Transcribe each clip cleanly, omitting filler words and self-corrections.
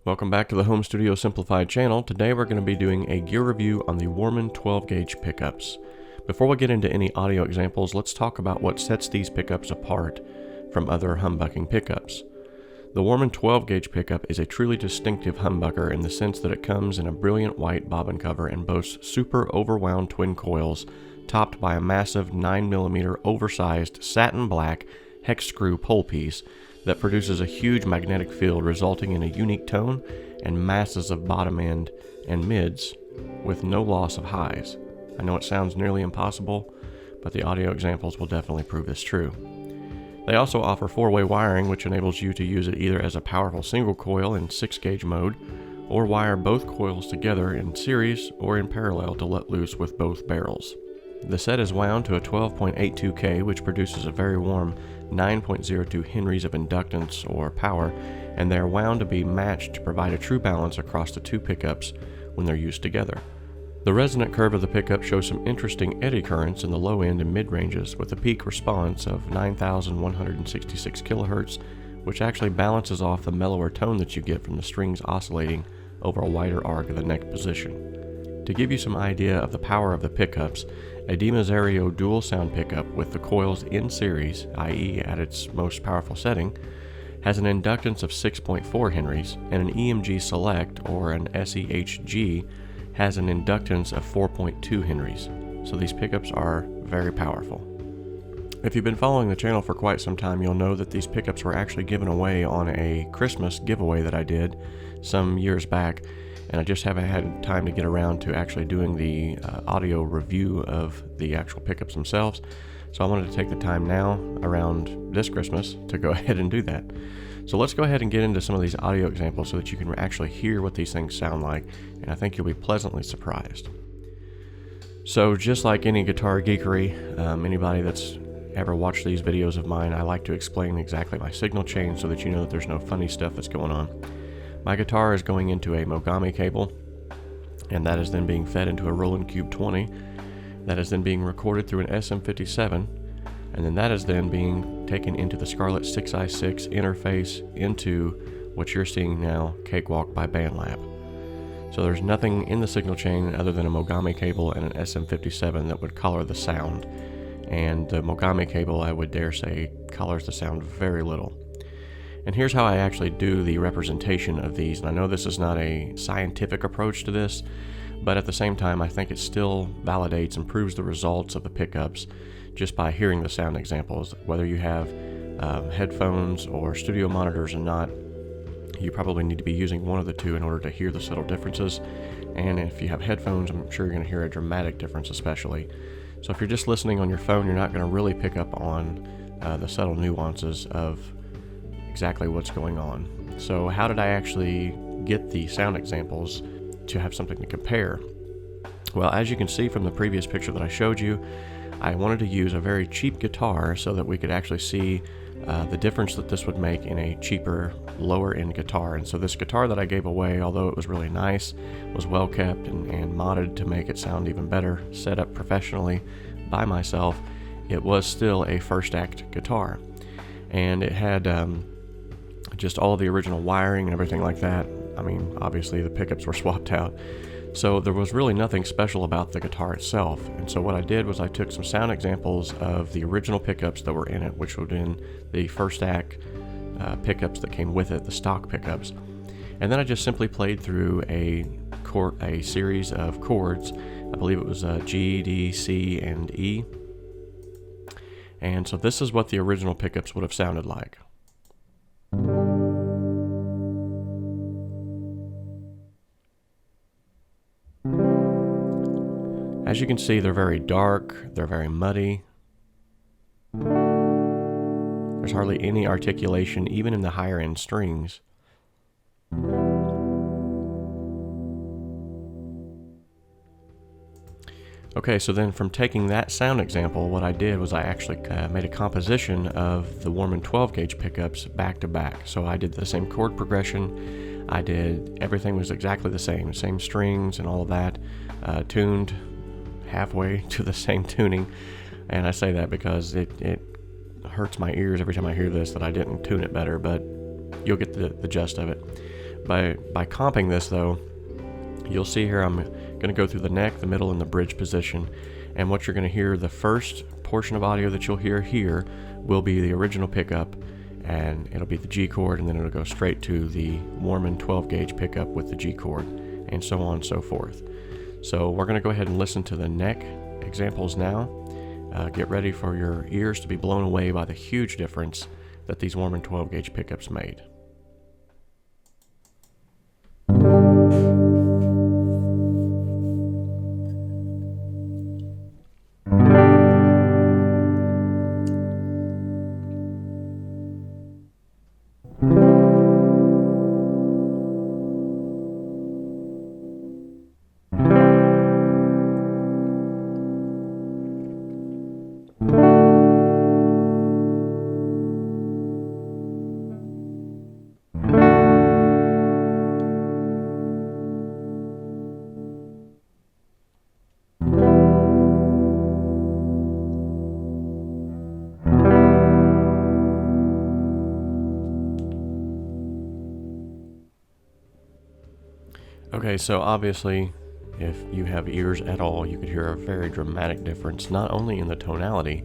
Welcome back to the Home Studio Simplified channel. Today we're going to be doing a gear review on the Warman 12 gauge pickups. Before we get into any audio examples, let's talk about what sets these pickups apart from other humbucking pickups. The Warman 12 gauge pickup is a truly distinctive humbucker in the sense that it comes in a brilliant white bobbin cover and boasts super overwound twin coils topped by a massive 9mm oversized satin black hex screw pole piece that produces a huge magnetic field resulting in a unique tone and masses of bottom end and mids with no loss of highs. I know it sounds nearly impossible, but the audio examples will definitely prove this true. They also offer 4-way wiring, which enables you to use it either as a powerful single coil in 6-gauge mode or wire both coils together in series or in parallel to let loose with both barrels. The set is wound to a 12.82K, which produces a very warm 9.02 Henries of inductance or power, and they are wound to be matched to provide a true balance across the two pickups when they're used together. The resonant curve of the pickup shows some interesting eddy currents in the low end and mid ranges with a peak response of 9,166 kHz, which actually balances off the mellower tone that you get from the strings oscillating over a wider arc of the neck position. To give you some idea of the power of the pickups, a DiMazzaro dual sound pickup with the coils in series, i.e. at its most powerful setting, has an inductance of 6.4 Henries, and an EMG-Select or an SEHG has an inductance of 4.2 Henries. So these pickups are very powerful. If you've been following the channel for quite some time, you'll know that these pickups were actually given away on a Christmas giveaway that I did some years back, and I just haven't had time to get around to actually doing the audio review of the actual pickups themselves. So I wanted to take the time now around this Christmas to go ahead and do that. So let's go ahead and get into some of these audio examples so that you can actually hear what these things sound like, and I think you'll be pleasantly surprised. So just like any guitar geekery, anybody that's ever watched these videos of mine, I like to explain exactly my signal chain so that you know that there's no funny stuff that's going on. My guitar is going into a Mogami cable, and that is then being fed into a Roland Cube 20. That is then being recorded through an SM57, and then that is then being taken into the Scarlett 6i6 interface into what you're seeing now, Cakewalk by BandLab. So there's nothing in the signal chain other than a Mogami cable and an SM57 that would color the sound, and the Mogami cable, I would dare say, colors the sound very little. And here's how I actually do the representation of these. And I know this is not a scientific approach to this, but at the same time, I think it still validates and proves the results of the pickups just by hearing the sound examples. Whether you have headphones or studio monitors or not, you probably need to be using one of the two in order to hear the subtle differences. And if you have headphones, I'm sure you're going to hear a dramatic difference especially. So if you're just listening on your phone, you're not going to really pick up on the subtle nuances of exactly what's going on. So how did I actually get the sound examples to have something to compare? Well, as you can see from the previous picture that I showed you, I wanted to use a very cheap guitar so that we could actually see the difference that this would make in a cheaper, lower end guitar. And so this guitar that I gave away, although it was really nice, was well kept and modded to make it sound even better, set up professionally by myself, it was still a first act guitar. And it had just all of the original wiring and everything like that. I mean, obviously the pickups were swapped out. So there was really nothing special about the guitar itself. And so what I did was I took some sound examples of the original pickups that were in it, which would have been the first act pickups that came with it, the stock pickups. And then I just simply played through a series of chords. I believe it was G, D, C, and E. And so this is what the original pickups would have sounded like. As you can see, they're very dark, they're very muddy. There's hardly any articulation, even in the higher end strings. Okay, so then from taking that sound example, what I did was I actually made a composition of the Warman 12 gauge pickups back to back. So I did the same chord progression, everything was exactly the same strings and all of that, tuned halfway to the same tuning. And I say that because it hurts my ears every time I hear this that I didn't tune it better, but you'll get the gist of it. By comping this though, you'll see here I'm going to go through the neck, the middle, and the bridge position. And what you're going to hear, the first portion of audio that you'll hear here will be the original pickup, and it'll be the G chord, and then it'll go straight to the Warman 12 gauge pickup with the G chord, and so on and so forth. So we're going to go ahead and listen to the neck examples now. Get ready for your ears to be blown away by the huge difference that these Warman 12 gauge pickups made. Okay, so obviously, if you have ears at all, you could hear a very dramatic difference, not only in the tonality,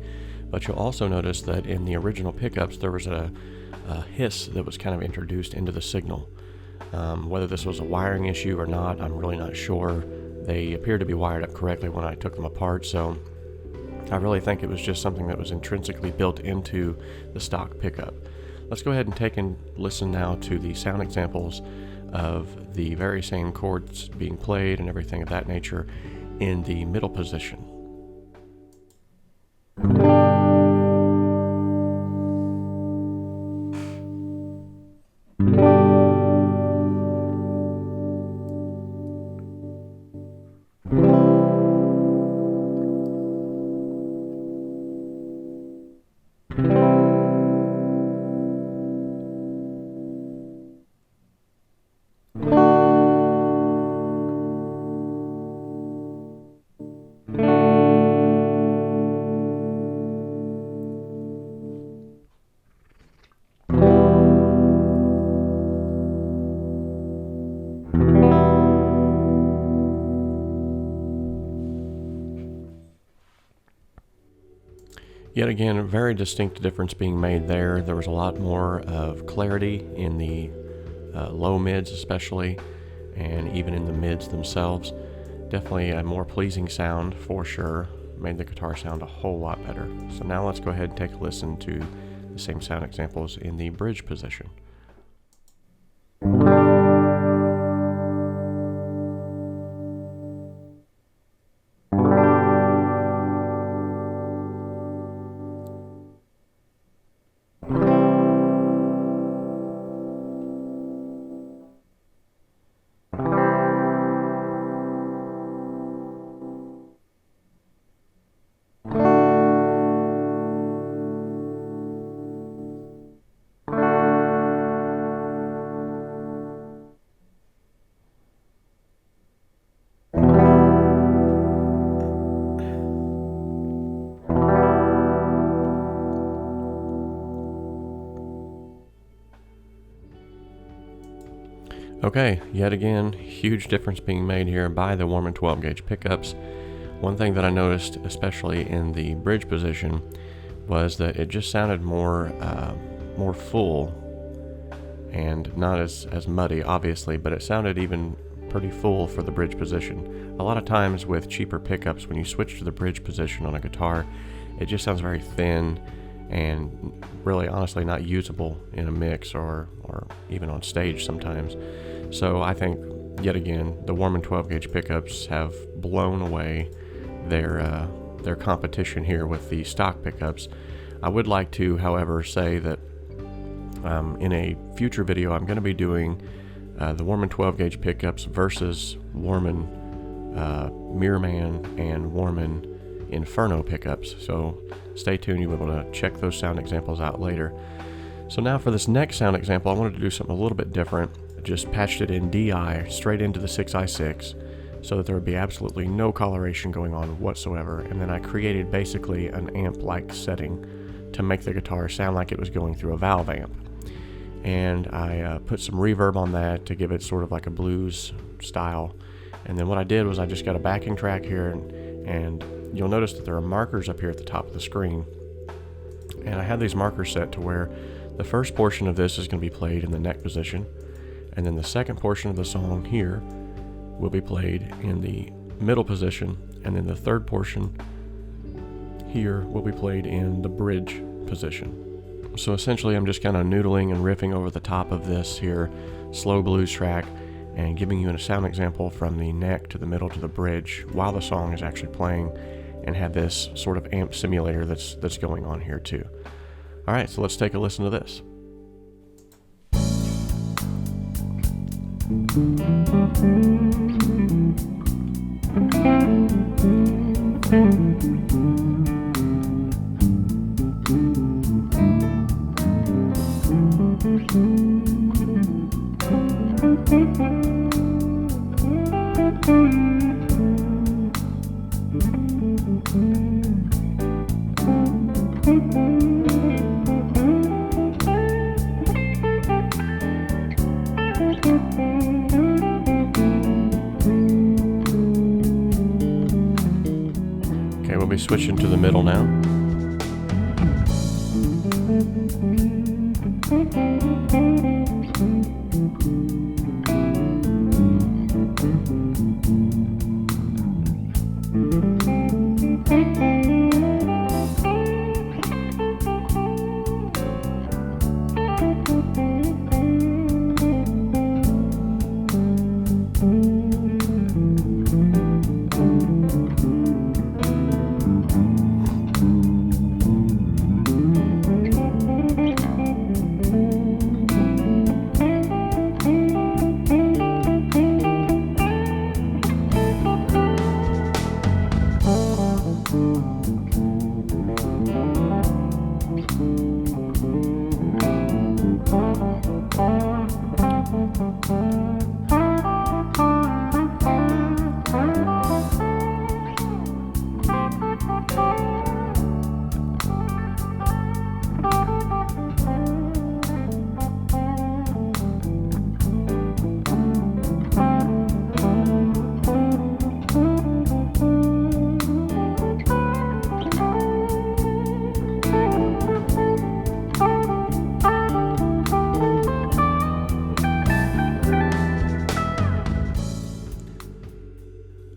but you'll also notice that in the original pickups, there was a hiss that was kind of introduced into the signal. Whether this was a wiring issue or not, I'm really not sure. They appeared to be wired up correctly when I took them apart, so I really think it was just something that was intrinsically built into the stock pickup. Let's go ahead and take and listen now to the sound examples of the very same chords being played and everything of that nature in the middle position. Yet again, a very distinct difference being made there. There was a lot more of clarity in the low mids especially, and even in the mids themselves. Definitely a more pleasing sound for sure. Made the guitar sound a whole lot better. So now let's go ahead and take a listen to the same sound examples in the bridge position. Okay, yet again, huge difference being made here by the Warman 12 gauge pickups. One thing that I noticed, especially in the bridge position, was that it just sounded more full and not as muddy, obviously, but it sounded even pretty full for the bridge position. A lot of times with cheaper pickups, when you switch to the bridge position on a guitar, it just sounds very thin and really honestly not usable in a mix or even on stage sometimes. So I think, yet again, the Warman 12 gauge pickups have blown away their competition here with the stock pickups. I would like to, however, say that in a future video I'm going to be doing the Warman 12 gauge pickups versus Warman Mirrorman and Warman Inferno pickups. So stay tuned, you'll be able to check those sound examples out later. So now for this next sound example, I wanted to do something a little bit different. Just patched it in DI straight into the 6i6 so that there would be absolutely no coloration going on whatsoever. And then I created basically an amp-like setting to make the guitar sound like it was going through a valve amp. and I put some reverb on that to give it sort of like a blues style. And then what I did was I just got a backing track here, and you'll notice that there are markers up here at the top of the screen. And I have these markers set to where the first portion of this is going to be played in the neck position, and then the second portion of the song here will be played in the middle position, and then the third portion here will be played in the bridge position. So essentially I'm just kind of noodling and riffing over the top of this here slow blues track and giving you a sound example from the neck to the middle to the bridge while the song is actually playing, and have this sort of amp simulator that's going on here too. Alright, so let's take a listen to this. Okay, we'll be switching to the middle now.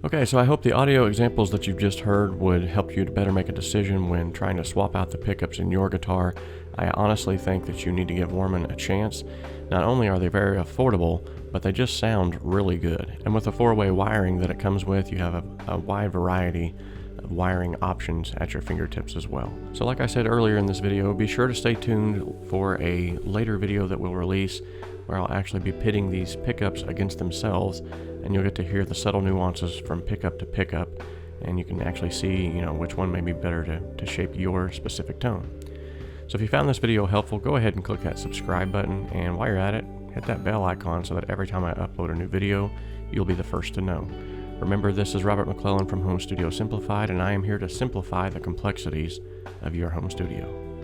Okay, so I hope the audio examples that you've just heard would help you to better make a decision when trying to swap out the pickups in your guitar. I honestly think that you need to give Warman a chance. Not only are they very affordable, but they just sound really good. And with the 4-way wiring that it comes with, you have a wide variety of wiring options at your fingertips as well. So like I said earlier in this video, be sure to stay tuned for a later video that we'll release where I'll actually be pitting these pickups against themselves, and you'll get to hear the subtle nuances from pickup to pickup, and you can actually see, which one may be better to shape your specific tone. So if you found this video helpful, go ahead and click that subscribe button, and while you're at it, hit that bell icon so that every time I upload a new video, you'll be the first to know. Remember, this is Robert McClellan from Home Studio Simplified, and I am here to simplify the complexities of your home studio.